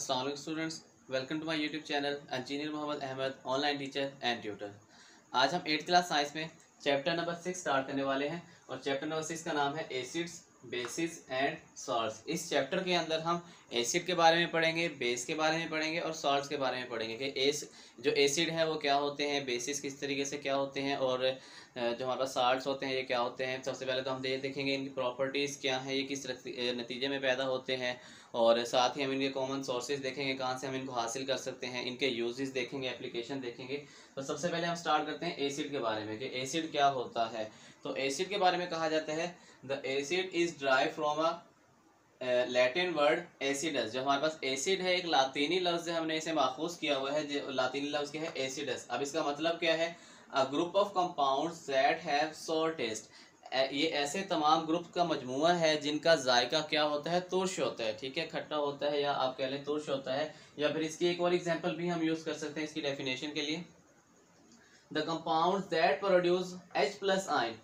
अस्सलाम वालेकुम students, welcome to my YouTube channel engineer Mohammad Ahmad online teacher and tutor. आज हम 8th क्लास साइंस में चैप्टर नंबर 6 स्टार्ट करने वाले हैं और चैप्टर नंबर 6 का नाम है एसिड्स, बेसिस एंड सॉल्ट्स। इस चैप्टर के अंदर हम एसिड के बारे में पढ़ेंगे, बेस के बारे में पढ़ेंगे और सॉल्ट्स के बारे में पढ़ेंगे कि जो एसिड है वो क्या होते हैं, बेसिस किस तरीके से क्या होते हैं और जो हमारे पास साल्ट्स होते हैं ये क्या होते हैं। सबसे पहले तो हम देखेंगे इनकी प्रॉपर्टीज़ क्या हैं, ये किस नतीजे में पैदा होते हैं और साथ ही हम इनके कॉमन सोर्सेज देखेंगे, कहाँ से हम इनको हासिल कर सकते हैं, इनके यूजेस देखेंगे, एप्लीकेशन देखेंगे। तो सबसे पहले हम स्टार्ट करते हैं एसिड के बारे में कि एसिड क्या होता है। तो एसिड के बारे में कहा जाता है the acid is drive from a Latin word acidus. जो हमारे पास एसिड है एक लातीनी लफ्ज़ है, हमने इसे माखूज किया हुआ है, जो लातीनी लफ्ज़ क्या है एसिडस। अब इसका मतलब क्या है, a group of compounds that have सोर टेस्ट। ये ऐसे तमाम ग्रुप का मजमूआ है जिनका जायका क्या होता है, तुर्श होता है। ठीक है, खट्टा होता है या आप कह लें तुर्श होता है। या फिर इसकी एक और एग्जांपल भी हम यूज़ कर सकते हैं इसकी डेफिनेशन के लिए, the compounds that produce H plus ion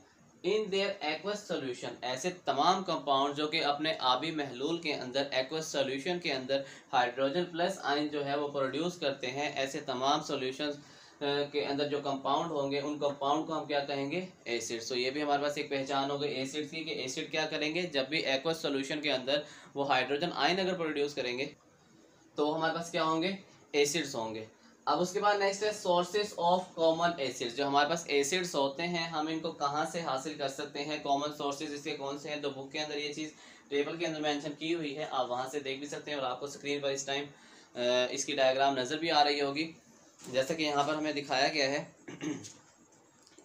in their aqueous solution. ऐसे तमाम कंपाउंड जो कि अपने आबी महलूल के अंदर एक्वस सोल्यूशन के अंदर हाइड्रोजन प्लस आयन जो है वो प्रोड्यूस करते हैं, ऐसे तमाम सोल्यूशन के अंदर जो कंपाउंड होंगे उन कंपाउंड को हम क्या कहेंगे, एसिड। सो ये भी हमारे पास एक पहचान हो गई एसिड की कि एसिड क्या करेंगे, जब भी एक्वस सोल्यूशन के अंदर वो हाइड्रोजन आयन अगर प्रोड्यूस करेंगे तो हमारे पास क्या होंगे, एसिड्स होंगे। अब उसके बाद नेक्स्ट है सोर्सेस ऑफ कॉमन एसिड्स। जो हमारे पास एसिड्स होते हैं हम इनको कहाँ से हासिल कर सकते हैं, कॉमन सोर्सेज इसके कौन से हैं। तो बुक के अंदर ये चीज़ टेबल के अंदर मेंशन की हुई है, आप वहाँ से देख भी सकते हैं और आपको स्क्रीन पर इस टाइम इसकी डायग्राम नज़र भी आ रही होगी, जैसा कि यहाँ पर हमें दिखाया गया है।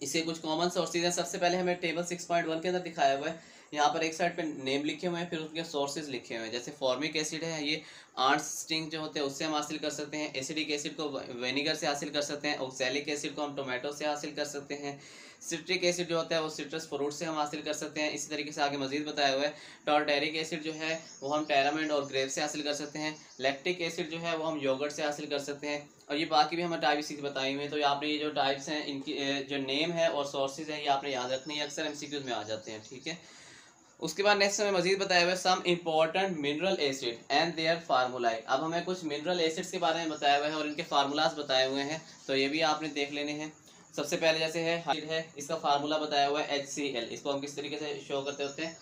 इसके कुछ कॉमन सोर्सेज हैं। सबसे पहले हमें टेबल 6.1 के अंदर दिखाया हुआ है, यहाँ पर एक साइड पे नेम लिखे हुए हैं, फिर उनके सोर्सेज लिखे हुए हैं। जैसे फॉर्मिक एसिड है, ये आर्ट स्टिंग जो होते हैं उससे हम हासिल कर सकते हैं। एसिडिक एसिड को विनेगर से हासिल कर सकते हैं। ऑक्सैलिक एसिड को हम टोमेटो से हासिल कर सकते हैं। सिट्रिक एसिड जो होता है वो सिट्रस फ्रूट से हम हासिल कर सकते हैं। इसी तरीके से आगे मजीद बताया हुआ है। टार्टेरिक एसिड जो है वो हम टैरामेंड और ग्रेप से हासिल कर सकते हैं। लैक्टिक एसिड जो है वो हम योगर्ट से हासिल कर सकते हैं। और ये बाकी भी हमें टाइप इसी बताई हुई है। तो आपने ये जो टाइप्स हैं इनकी जो नेम है और सोर्सेज हैं ये आपने याद रखनी है, अक्सर MCQs में आ जाते हैं। ठीक है, उसके बाद नेक्स्ट हमें मजीद बताया हुआ है some important mineral acid and their formulae. अब हमें कुछ मिनरल एसिड्स के बारे में बताया हुआ है और इनके फार्मूलाज बताए हुए हैं, तो ये भी आपने देख लेने हैं। सबसे पहले जैसे है इसका फार्मूला बताया हुआ है HCl। इसको हम किस तरीके से शो करते होते हैं,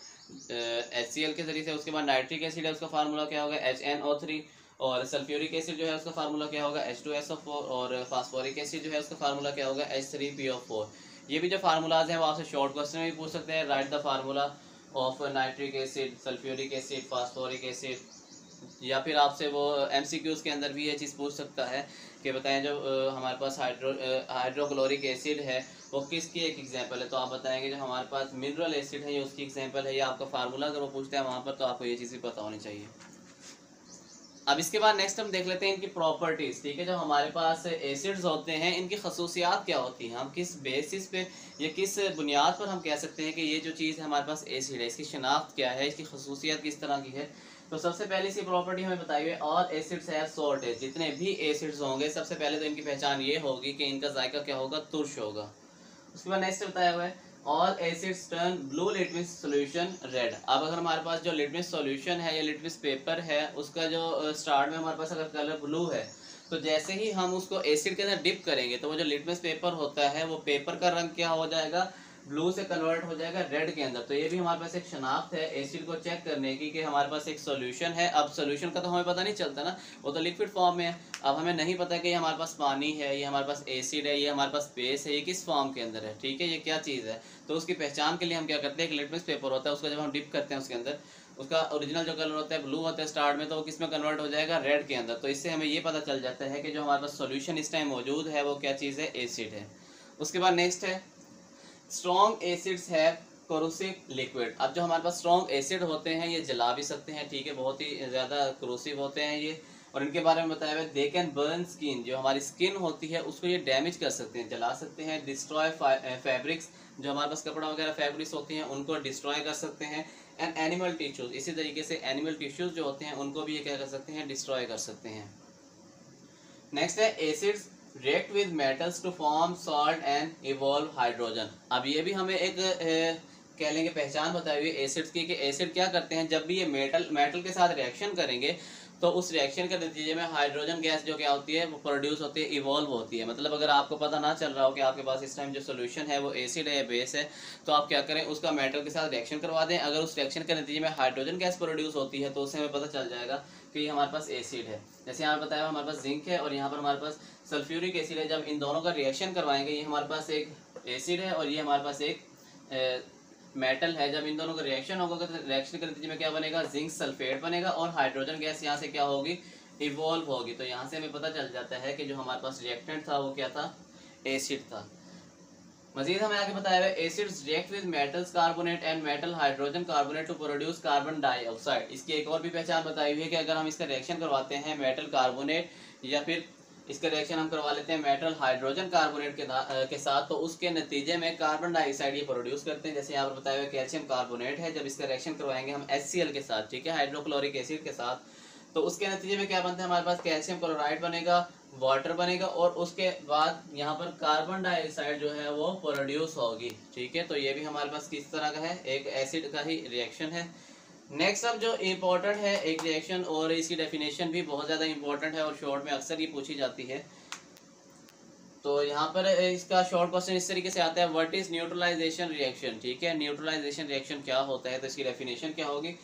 HCl के जरिए से। उसके बाद नाइट्रिक एसिड है, उसका फार्मूला क्या होगा, HNO3। और सल्फ्यूरिक एसिड जो है उसका फार्मूला क्या होगा, H2SO4। और फास्फोरिक एसिड जो है उसका फार्मूला क्या होगा, H3PO4। ये भी जो फार्मूलाज हैं वो आपसे शॉर्ट क्वेश्चन में भी पूछ सकते हैं, right the formula of nitric acid, sulphuric acid, phosphoric acid. या फिर आपसे वो MCQs के अंदर भी ये चीज़ पूछ सकता है कि बताएं जो हमारे पास हाइड्रोक्लोरिक एसिड है वो किसकी एक एग्जांपल है। तो आप बताएंगे जो हमारे पास मिनरल एसिड है ये उसकी एग्जांपल है, या आपका फार्मूला अगर वो पूछते हैं वहाँ पर तो आपको ये चीज़ भी पता होनी चाहिए। अब इसके बाद नेक्स्ट हम देख लेते हैं इनकी प्रॉपर्टीज़। ठीक है, जो हमारे पास एसिड्स होते हैं इनकी खसूसियात क्या होती हैं, हम किस बेसिस पे या किस बुनियाद पर हम कह सकते हैं कि ये जो चीज़ है हमारे पास एसिड है, इसकी शनाख्त क्या है, इसकी खसूसियात किस तरह की है। तो सबसे पहले इसकी प्रॉपर्टी हमें बताई हुई है ऑल एसिड्स हैव सोर टेस्ट। जितने भी एसिड्स होंगे सबसे पहले तो इनकी पहचान ये होगी कि इनका जायका क्या होगा, तुर्श होगा। उसके बाद नेक्स्ट बताया हुआ है all acids turn blue litmus solution red. अब अगर हमारे पास जो लिटमस सॉल्यूशन है या लिटमस पेपर है उसका जो स्टार्ट में हमारे पास अगर कलर ब्लू है तो जैसे ही हम उसको एसिड के अंदर डिप करेंगे तो वो जो लिटमस पेपर होता है वो पेपर का रंग क्या हो जाएगा, ब्लू से कन्वर्ट हो जाएगा रेड के अंदर। तो ये भी हमारे पास एक शनाख्त है एसिड को चेक करने की कि हमारे पास एक सॉल्यूशन है। अब सॉल्यूशन का तो हमें पता नहीं चलता ना, वो तो लिक्विड फॉर्म में है। अब हमें नहीं पता कि ये हमारे पास पानी है, ये हमारे पास एसिड है, ये हमारे पास बेस है, ये किस फॉर्म के अंदर है। ठीक है, ये क्या चीज़ है। तो उसकी पहचान के लिए हम क्या करते हैं, एक लिटमस पेपर होता है उसका जब हम डिप करते हैं उसके अंदर उसका ओरिजिनल जो कलर होता है ब्लू होता है स्टार्ट में, तो वो किस में कन्वर्ट हो जाएगा, रेड के अंदर। तो इससे हमें ये पता चल जाता है कि जो हमारे पास सॉल्यूशन इस टाइम मौजूद है वो क्या चीज़ है, एसिड है। उसके बाद नेक्स्ट है स्ट्रॉन्ग एसिड्स है कोरोसिव लिक्विड। अब जो हमारे पास स्ट्रॉन्ग एसिड होते हैं ये जला भी सकते हैं। ठीक है, बहुत ही ज़्यादा कोरोसिव होते हैं ये। और इनके बारे में बताया हुआ है दे कैन बर्न स्किन। जो हमारी स्किन होती है उसको ये डैमेज कर सकते हैं, जला सकते हैं। डिस्ट्रॉय फैब्रिक्स, जो हमारे पास कपड़ा वगैरह फैब्रिक्स होती हैं उनको डिस्ट्रॉय कर सकते हैं। एंड एनिमल टिश्यूज़, इसी तरीके से एनिमल टिश्यूज़ जो होते हैं उनको भी ये क्या कर सकते हैं, डिस्ट्रॉय कर सकते हैं। नेक्स्ट है acids react with metals to form salt and evolve hydrogen. अब ये भी हमें एक कह लेंगे पहचान बताई हुई एसिड्स की कि एसिड क्या करते हैं, जब भी ये मेटल के साथ रिएक्शन करेंगे तो उस रिएक्शन के नतीजे में हाइड्रोजन गैस जो क्या होती है वो प्रोड्यूस होती है, इवॉल्व होती है। मतलब अगर आपको पता ना चल रहा हो कि आपके पास इस टाइम जो सोल्यूशन है वो एसिड है या बेस है, तो आप क्या करें, उसका मेटल के साथ रिएक्शन करवा दें। अगर उस रिएक्शन के नतीजे में हाइड्रोजन गैस प्रोड्यूस होती है तो उससे हमें पता चल जाएगा कि ये हमारे पास एसिड है। जैसे यहाँ बताया हमारे पास जिंक है और यहाँ पर हमारे पास सल्फ्यूरिक एसिड है। जब इन दोनों का रिएक्शन करवाएंगे, ये हमारे पास एक एसिड है और ये हमारे पास एक मेटल है। जब इन दोनों का रिएक्शन होगा तो रिएक्शन के नतीजे में क्या बनेगा, जिंक सल्फेट बनेगा और हाइड्रोजन गैस यहाँ से क्या होगी, इवॉल्व होगी। तो यहाँ से हमें पता चल जाता है कि जो हमारे पास रिएक्टेंट था वो क्या था, एसिड था। मजीद हमें आगे बताया हुआ है acids react with metals carbonate and metal hydrogen carbonate to produce carbon dioxide. इसकी एक और भी पहचान बताई हुई है कि अगर हम इसका रिएक्शन करवाते हैं मेटल कार्बोनेट या फिर इसका रिएक्शन हम करवा लेते हैं मेटल हाइड्रोजन कार्बोनेट के साथ, तो उसके नतीजे में कार्बन डाइऑक्साइड ये प्रोड्यूस करते हैं। जैसे यहाँ पर बताया हुआ कैल्शियम कार्बोनेट है, जब इसका रिएक्शन करवाएंगे हम HCl के साथ, ठीक है, हाइड्रोक्लोरिक एसिड के साथ, तो उसके नतीजे में क्या बनता है, हमारे पास कैल्शियम क्लोराइड बनेगा, वाटर बनेगा और उसके बाद यहाँ पर कार्बन डाइऑक्साइड जो है वो प्रोड्यूस होगी। ठीक है, तो ये भी हमारे पास किस तरह का है, एक एसिड का ही रिएक्शन है। नेक्स्ट अब जो इम्पोर्टेंट है एक रिएक्शन, और इसकी डेफिनेशन भी बहुत ज़्यादा इंपॉर्टेंट है और शॉर्ट में अक्सर ये पूछी जाती है। तो यहाँ पर इसका शॉर्ट क्वेश्चन इस तरीके से आता है, व्हाट इज न्यूट्रलाइजेशन रिएक्शन। ठीक है, न्यूट्रलाइजेशन रिएक्शन क्या होता है, तो इसकी डेफिनेशन क्या होगी,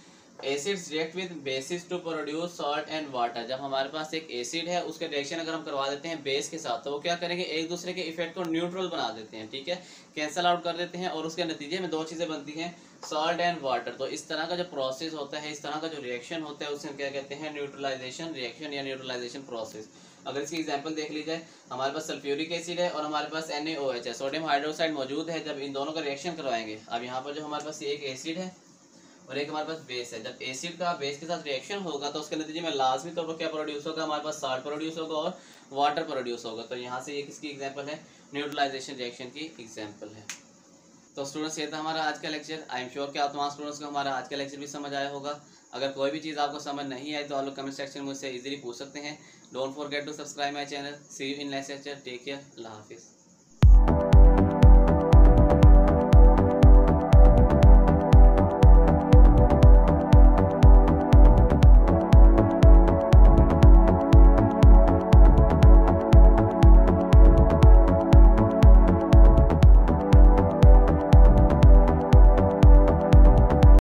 acids react with bases to produce salt and water. जब हमारे पास एक एसिड है उसका रिएक्शन अगर हम करवा देते हैं बेस के साथ, तो वो क्या करेंगे, एक दूसरे के इफेक्ट को न्यूट्रल बना देते हैं, ठीक है, कैंसल आउट कर देते हैं और उसके नतीजे में दो चीज़ें बनती हैं, सॉल्ट एंड वाटर। तो इस तरह का जो प्रोसेस होता है, इस तरह का जो रिएक्शन होता है, उसे हम क्या कहते हैं, न्यूट्रलाइजेशन रिएक्शन या न्यूट्रलाइजेशन प्रोसेस। अगर इसकी एग्जांपल देख ली जाए, हमारे पास सल्फ्यूरिक एसिड है और हमारे पास NaOH है, सोडियम हाइड्रोक्साइड मौजूद है। जब इन दोनों का रिएक्शन करवाएंगे, अब यहाँ पर जो हमारे पास एक एसिड है और एक हमारे पास बेस है, जब एसिड का बेस के साथ रिएक्शन होगा तो उसके नतीजे में लाजमी तौर पर क्या प्रोड्यूस होगा, हमारे पास साल्ट प्रोड्यूस होगा और वाटर प्रोड्यूस होगा। तो यहाँ से ये किसकी एग्जांपल है, न्यूट्रलाइजेशन रिएक्शन की एग्जांपल है। तो स्टूडेंट्स, ये था हमारा आज का लेक्चर। आई एम श्योर कि आप तमाम स्टूडेंट्स को हमारा आज का लेक्चर भी समझ आया होगा। अगर कोई भी चीज़ आपको समझ नहीं आई तो आप लोग कमेंट सेक्शन में मुझसे इजीली पूछ सकते हैं। Don't forget to subscribe my channel. See you in next lecture. Take care. अल्लाह हाफिज़।